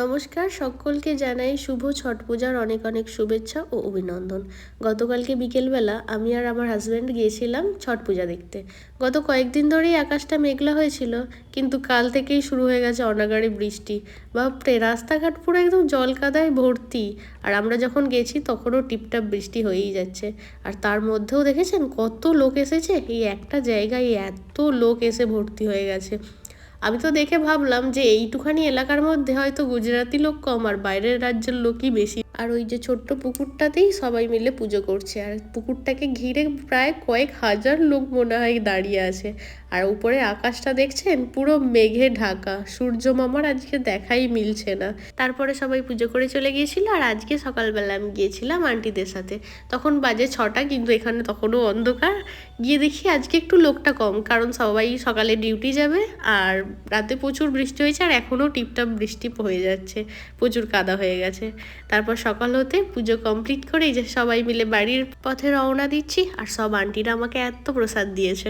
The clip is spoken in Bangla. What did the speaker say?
নমস্কার, সকলকে জানাই শুভ ছট পূজার অনেক অনেক শুভেচ্ছা ও অভিনন্দন। গতকালকে বিকেলবেলা আমি আর আমার হাজব্যান্ড গিয়েছিলাম ছট পূজা দেখতে। গত কয়েকদিন ধরেই আকাশটা মেঘলা হয়েছিল, কিন্তু কাল থেকেই শুরু হয়ে গেছে অনাগাড়ি বৃষ্টি। বাপরে, রাস্তাঘাট পুরো একদম জল কাদায় ভর্তি। আর আমরা যখন গেছি তখনও টিপটাপ বৃষ্টি হয়েই যাচ্ছে। আর তার মধ্যেও দেখেছেন কত লোক এসেছে, এই একটা জায়গায় এত লোক এসে ভর্তি হয়ে গেছে। আমি তো দেখে ভাবলাম যে এইটুখানি এলাকার মধ্যে হয়তো গুজরাটি লোক কম আর বাইরের রাজ্যের লোকই বেশি। আর ওই যে ছোট্ট পুকুরটাতেই সবাই মিলে পুজো করছে, আর পুকুরটাকে ঘিরে প্রায় কয়েক হাজার লোক মনে হয় দাঁড়িয়ে আছে। আর উপরে আকাশটা দেখছেন পুরো মেঘে ঢাকা, সূর্য মামার আজকে দেখাই মিলছে না। তারপরে সবাই পুজো করে চলে গিয়েছিল, আর আজকে সকালবেলা আমি গিয়েছিলাম আন্টিদের সাথে। তখন বাজে 6টা, কিন্তু এখানে তখনও অন্ধকার। গিয়ে দেখি আজকে একটু লোকটা কম, কারণ সবাই সকালে ডিউটি যাবে। আর রাতে প্রচুর বৃষ্টি হয়েছে, আর এখনও টিপটাপ বৃষ্টি হয়ে যাচ্ছে, প্রচুর কাদা হয়ে গেছে। তারপর সকাল হতে পুজো কমপ্লিট করে এই যে সবাই মিলে বাড়ির পথে রওনা দিচ্ছি, আর সব আন্টিরা আমাকে এত প্রসাদ দিয়েছে।